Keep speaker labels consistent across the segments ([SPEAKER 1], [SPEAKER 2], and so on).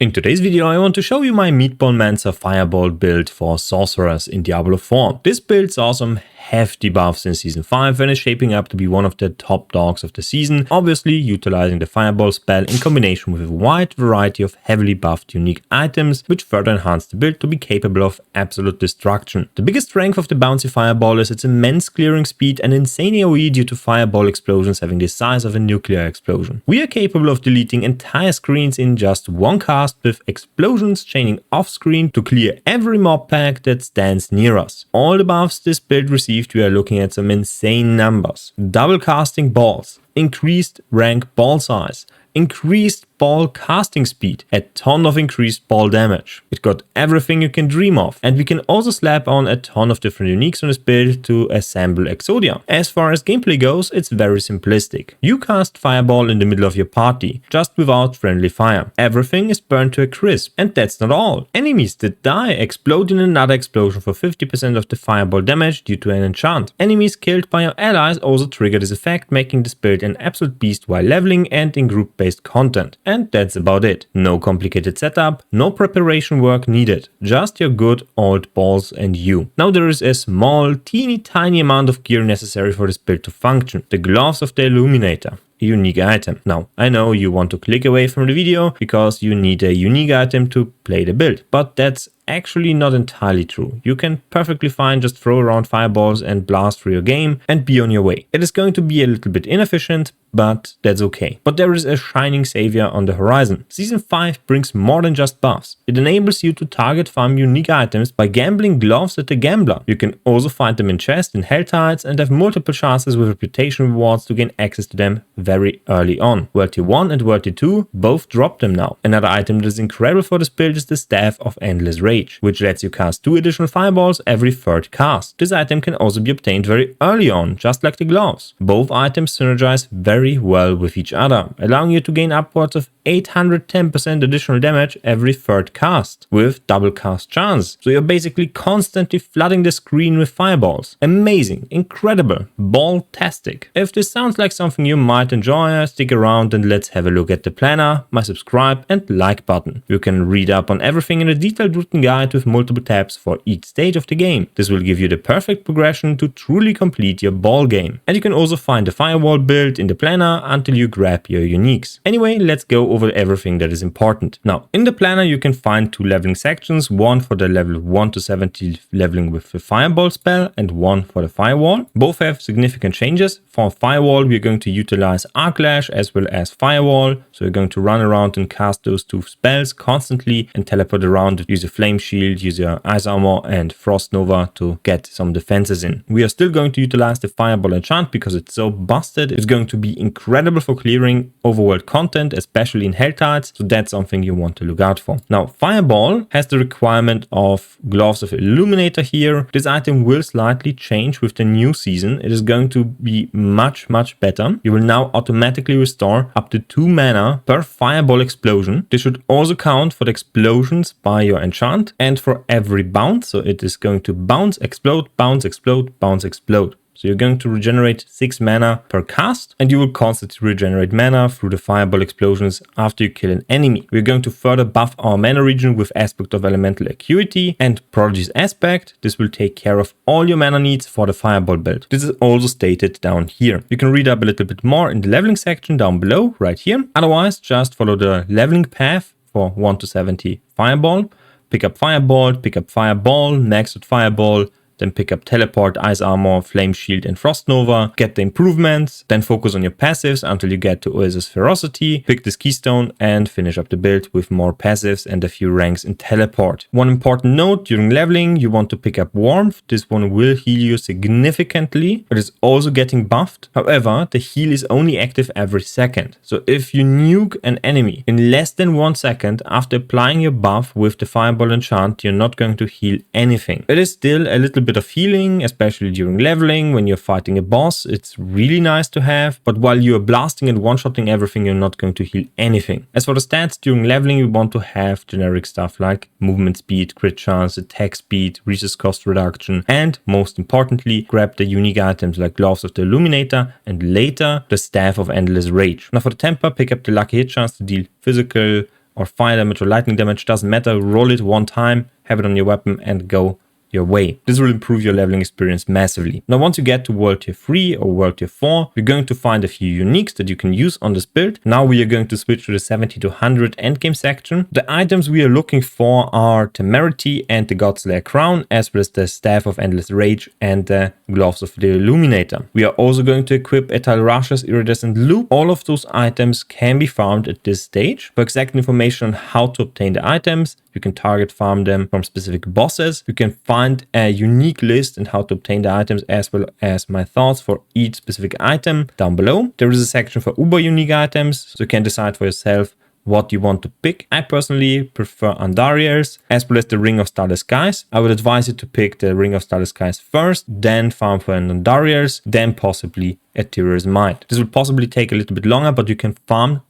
[SPEAKER 1] In today's video I want to show you my Meatballmancer Fireball build for Sorcerers in Diablo 4. This build saw some hefty buffs in Season 5 and is shaping up to be one of the top dogs of the season, obviously utilizing the Fireball spell in combination with a wide variety of heavily buffed unique items, which further enhance the build to be capable of absolute destruction. The biggest strength of the bouncy Fireball is its immense clearing speed and insane AoE due to Fireball explosions having the size of a nuclear explosion. We are capable of deleting entire screens in just one cast, with explosions chaining off screen to clear every mob pack that stands near us. All the buffs this build received, we are looking at some insane numbers. Double casting balls, increased rank ball size, increased ball casting speed, a ton of increased ball damage. It got everything you can dream of, and we can also slap on a ton of different uniques on this build to assemble Exodia. As far as gameplay goes, it's very simplistic. You cast Fireball in the middle of your party, just without friendly fire. Everything is burned to a crisp, and that's not all. Enemies that die explode in another explosion for 50% of the Fireball damage due to an enchant. Enemies killed by your allies also trigger this effect, making this build an absolute beast while leveling and in group-based content. And that's about it. No complicated setup, no preparation work needed, just your good old balls and you. Now there is a small, teeny tiny amount of gear necessary for this build to function. The gloves of the Illuminator. A unique item. Now, I know you want to click away from the video because you need a unique item to play the build, but that's actually not entirely true. You can perfectly fine just throw around fireballs and blast through your game and be on your way. It is going to be a little bit inefficient, but that's okay. But there is a shining savior on the horizon. Season 5 brings more than just buffs. It enables you to target farm unique items by gambling gloves at the gambler. You can also find them in chests in hell tides and have multiple chances with reputation rewards to gain access to them very early on. World Tier 1 and World Tier 2 both drop them now. Another item that is incredible for this build is the Staff of Endless Rage, which lets you cast 2 additional fireballs every third cast. This item can also be obtained very early on, just like the gloves. Both items synergize very well with each other, allowing you to gain upwards of 810% additional damage every third cast, with double cast chance. So you're basically constantly flooding the screen with fireballs. Amazing, incredible, ball-tastic. If this sounds like something you might enjoy, stick around and let's have a look at the planner, my subscribe and like button. You can read up on everything in a detailed written guide with multiple tabs for each stage of the game. This will give you the perfect progression to truly complete your ball game. And you can also find the Firewall build in the planner until you grab your uniques. Anyway, let's go over everything that is important. Now, in the planner you can find 2 leveling sections, one for the level 1 to 70 leveling with the Fireball spell and one for the Firewall. Both have significant changes. For Firewall we are going to utilize Arc Lash as well as Firewall, so you're going to run around and cast those 2 spells constantly and teleport around, use a Flame Shield, use your Ice Armor and Frost Nova to get some defenses in. We are still going to utilize the Fireball enchant because it's so busted. It's going to be incredible for clearing overworld content, especially in hell tides, so that's something you want to look out for. Now, Fireball has the requirement of Gloves of Illuminator here. This item will slightly change with the new season. It is going to be much better. You will now automatically restore up to 2 mana per Fireball explosion. This should also count for the explosions by your enchant and for every bounce, so it is going to bounce, explode, bounce, explode, bounce, explode. So you're going to regenerate 6 mana per cast, and you will constantly regenerate mana through the Fireball explosions after you kill an enemy. We're going to further buff our mana regen with Aspect of Elemental Acuity and Prodigy's Aspect. This will take care of all your mana needs for the Fireball build. This is also stated down here. You can read up a little bit more in the leveling section down below, right here. Otherwise, just follow the leveling path for 1 to 70 Fireball. Pick up Fireball, max with Fireball, then pick up Teleport, Ice Armor, Flame Shield and Frost Nova, get the improvements, then focus on your passives until you get to Oasis Ferocity, pick this keystone and finish up the build with more passives and a few ranks in Teleport. One important note, during leveling you want to pick up Warmth. This one will heal you significantly, but it's also getting buffed. However, the heal is only active every second. So if you nuke an enemy in less than 1 second after applying your buff with the Fireball enchant, you're not going to heal anything. It is still a little bit bit of healing, especially during leveling. When you're fighting a boss, it's really nice to have, but while you're blasting and one-shotting everything, you're not going to heal anything. As for the stats, during leveling, you want to have generic stuff like movement speed, crit chance, attack speed, resource cost reduction, and most importantly, grab the unique items like Gloves of the Illuminator and later the Staff of Endless Rage. Now for the temper, pick up the lucky hit chance to deal physical or fire damage or lightning damage, doesn't matter. Roll it one time, have it on your weapon and go your way. This will improve your leveling experience massively. Now, once you get to World Tier 3 or World Tier 4, you're going to find a few uniques that you can use on this build. Now we are going to switch to the 70 to 100 endgame section. The items we are looking for are Temerity and the God Slayer crown, as well as the Staff of Endless Rage and the Gloves of the Illuminator. We are also going to equip a Talrasha's Iridescent Loop. All of those items can be farmed at this stage. For exact information on how to obtain the items, you can target farm them from specific bosses. You can find a unique list and how to obtain the items, as well as my thoughts for each specific item down below. There is a section for uber unique items, so you can decide for yourself what you want to pick. I personally prefer Andariels, as well as the Ring of Starless Skies. I would advise you to pick the Ring of Starless Skies first, then farm for an Andariels, then possibly a Tyrell's Might. This will possibly take a little bit longer, but you can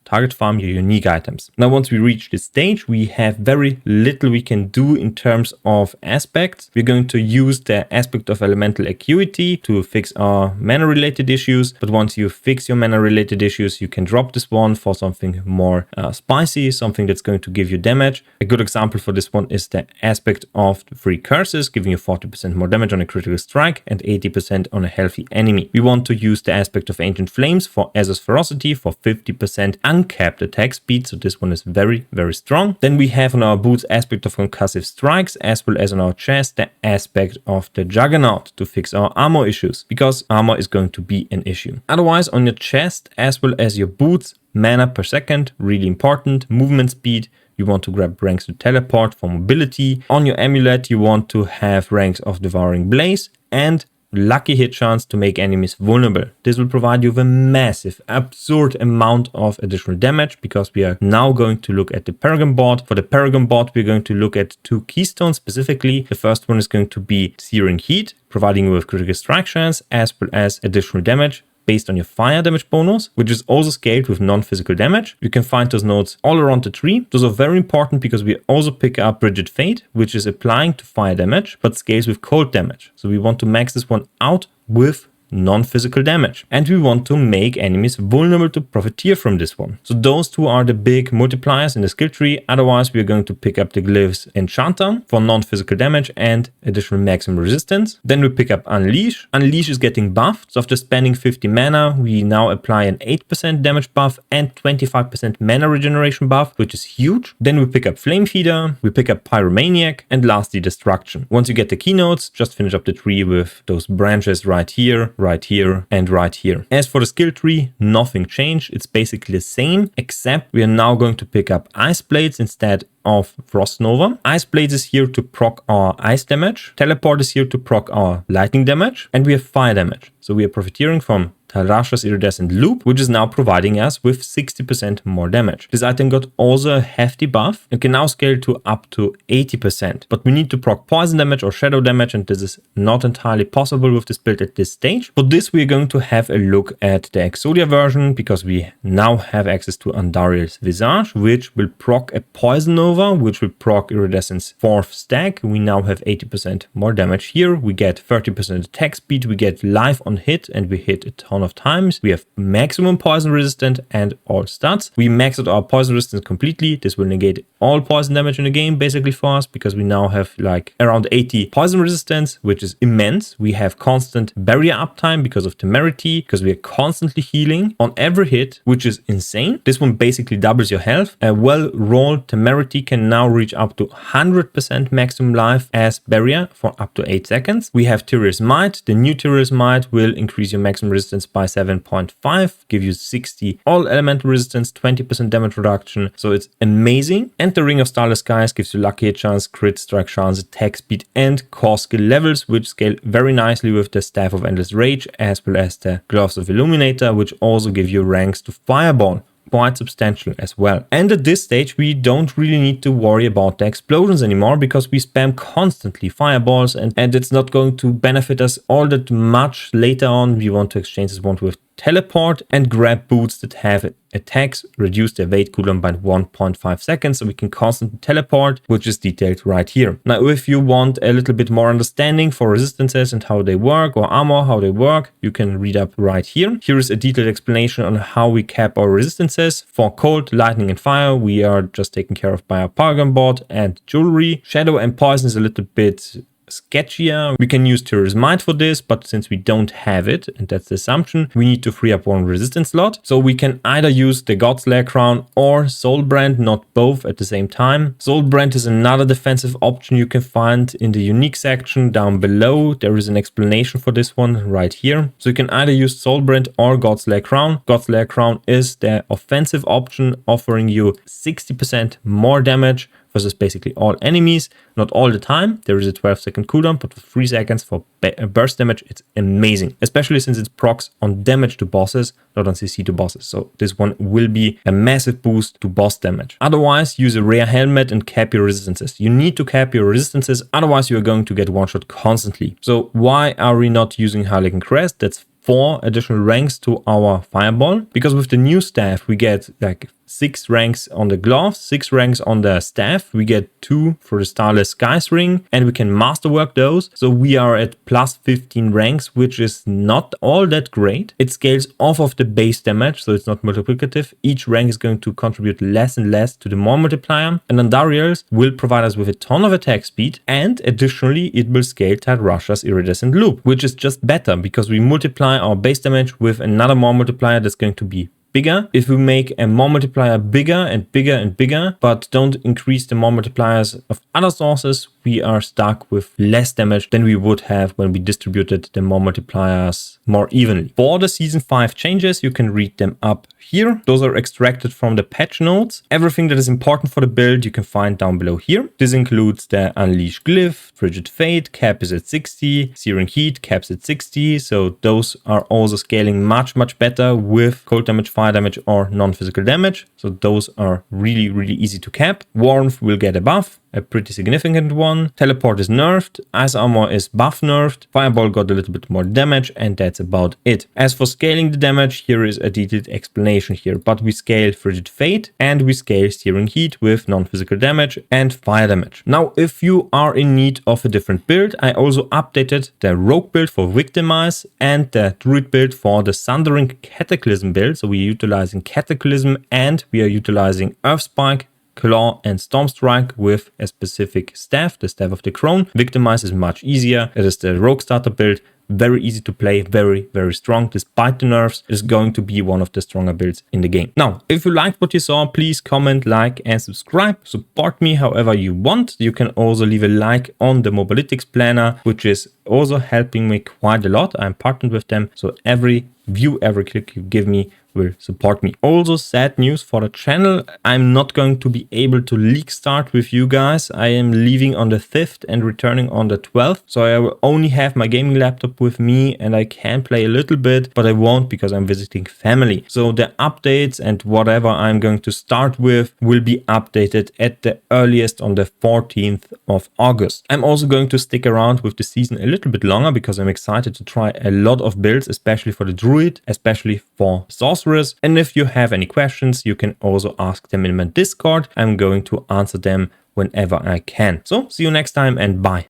[SPEAKER 1] target farm your unique items. Now, once we reach this stage, we have very little we can do in terms of aspects. We're going to use the aspect of elemental acuity to fix our mana related issues. But once you fix your mana related issues, you can drop this one for something more spicy, something that's going to give you damage. A good example for this one is the aspect of the 3 curses, giving you 40% more damage on a critical strike and 80% on a healthy enemy. We want to use the aspect of Ancient Flames for Azur's Ferocity for 50% uncapped attack speed, so this one is very, very strong. Then we have on our boots aspect of Concussive Strikes, as well as on our chest the aspect of the Juggernaut to fix our armor issues, because armor is going to be an issue. Otherwise, on your chest as well as your boots, mana per second, really important. Movement speed, you want to grab ranks to teleport for mobility. On your amulet, you want to have ranks of Devouring Blaze and lucky hit chance to make enemies vulnerable. This will provide you with a massive, absurd amount of additional damage, because we are now going to look at the Paragon board. For the Paragon board, we're going to look at 2 keystones specifically. The first one is going to be Searing Heat, providing you with critical strike chance as well as additional damage based on your fire damage bonus, which is also scaled with non-physical damage. You can find those nodes all around the tree. Those are very important because we also pick up Rigid Fate, which is applying to fire damage, but scales with cold damage. So we want to max this one out with non-physical damage. And we want to make enemies vulnerable to profiteer from this one. So those 2 are the big multipliers in the skill tree. Otherwise, we're going to pick up the Glyphs Enchanter for non-physical damage and additional maximum resistance. Then we pick up Unleash. Unleash is getting buffed. So after spending 50 mana, we now apply an 8% damage buff and 25% mana regeneration buff, which is huge. Then we pick up Flame Feeder, we pick up Pyromaniac, and lastly Destruction. Once you get the keynotes, just finish up the tree with those branches right here, and right here. As for the skill tree, nothing changed. It's basically the same, except we are now going to pick up Ice Blades instead of Frost Nova. Ice Blades is here to proc our ice damage. Teleport is here to proc our lightning damage. And we have fire damage. So we are profiteering from Talrasha's Iridescent Loop, which is now providing us with 60% more damage. This item got also a hefty buff and can now scale to up to 80%. But we need to proc poison damage or shadow damage, and this is not entirely possible with this build at this stage. For this, we are going to have a look at the Exodia version, because we now have access to Andariels Visage, which will proc a Poison Nova, which will proc Iridescent's 4th stack. We now have 80% more damage here. We get 30% attack speed, we get life on hit, and we hit a ton of times. We have maximum poison resistant and all stats. We maxed out our poison resistance completely. This will negate all poison damage in the game basically for us, because we now have like around 80 poison resistance, which is immense. We have constant barrier uptime because of Temerity, because we are constantly healing on every hit, which is insane. This one basically doubles your health. A well-rolled Temerity can now reach up to 100% maximum life as barrier for up to 8 seconds. We have Tyrell's Might. The new Tyrell's Might will increase your maximum resistance by 7.5, give you 60 all elemental resistance, 20% damage reduction. So it's amazing. And the Ring of Starless Skies gives you lucky hit chance, crit strike chance, attack speed, and core skill levels, which scale very nicely with the Staff of Endless Rage, as well as the Gloves of Illuminator, which also give you ranks to Fireball. Quite substantial as well. And at this stage, we don't really need to worry about the explosions anymore, because we spam constantly fireballs, and it's not going to benefit us all that much later on. We want to exchange this one with teleport, and grab boots that have attacks reduce their weight cooldown by 1.5 seconds, so we can constantly teleport, which is detailed right here. Now, if you want a little bit more understanding for resistances and how they work, or armor, how they work, you can read up right here. Here is a detailed explanation on how we cap our resistances. For cold, lightning, and fire, we are just taken care of by our Paragon board and jewelry. Shadow and poison is a little bit sketchier. We can use Tyr's Might for this, but since we don't have it, and that's the assumption, we need to free up one resistance slot. So we can either use the God Slayer crown or Soulbrand, not both at the same time. Soulbrand is another defensive option you can find in the unique section down below. There is an explanation for this one right here. So you can either use Soulbrand or God Slayer crown. God Slayer crown is the offensive option, offering you 60% more damage versus basically all enemies. Not all the time. There is a 12-second cooldown, but for 3 seconds for burst damage, it's amazing. Especially since it procs on damage to bosses, not on CC to bosses. So this one will be a massive boost to boss damage. Otherwise, use a rare helmet and cap your resistances. You need to cap your resistances, otherwise you are going to get one-shot constantly. So why are we not using Harlequin Crest? That's 4 additional ranks to our Fireball, because with the new staff we get like 6 ranks on the gloves, 6 ranks on the staff, we get 2 for the Starless Skies ring, and we can masterwork those. So we are at plus 15 ranks, which is not all that great. It scales off of the base damage, so it's not multiplicative. Each rank is going to contribute less and less to the more multiplier, and Andariels will provide us with a ton of attack speed, and additionally it will scale Tide Russia's iridescent loop, which is just better because we multiply our base damage with another more multiplier that's going to be bigger. If we make a more multiplier bigger and bigger and bigger, but don't increase the more multipliers of other sources, we are stuck with less damage than we would have when we distributed the more multipliers more evenly. For the Season 5 changes, you can read them up here. Those are extracted from the patch notes. Everything that is important for the build you can find down below here. This includes the Unleash Glyph, Frigid Fate, cap is at 60, Searing Heat, caps at 60. So those are also scaling much better with cold damage, fire damage, or non-physical damage. So those are really easy to cap. Warmth will get a buff, a pretty significant one. Teleport is nerfed, Ice Armor is buff nerfed, Fireball got a little bit more damage, and that's about it. As for scaling the damage, here is a detailed explanation here, but we scale Frigid Fate and we scale Searing Heat with non-physical damage and fire damage. Now, if you are in need of a different build, I also updated the Rogue build for Victimize and the Druid build for the Sundering Cataclysm build. So we are utilizing Cataclysm and we are utilizing Earth Spike, Claw, and Storm Strike with a specific staff, the Staff of the Crone. Victimize is much easier. It is the Rogue starter build. Very easy to play, very strong. Despite the nerfs, it is going to be one of the stronger builds in the game. Now, if you liked what you saw, please comment, like, and subscribe. Support me however you want. You can also leave a like on the Mobalytics planner, which is also helping me quite a lot. I'm partnered with them, so every view, every click you give me will support me. Also, sad news for the channel. I'm not going to be able to league start with you guys. I am leaving on the 5th and returning on the 12th. So I will only have my gaming laptop with me and I can play a little bit, but I won't because I'm visiting family. So the updates and whatever I'm going to start with will be updated at the earliest on the 14th of August. I'm also going to stick around with the season a little bit longer because I'm excited to try a lot of builds, especially for the Druid, especially for Sorcerer. And if you have any questions, you can also ask them in my Discord. I'm going to answer them whenever I can. So see you next time and bye.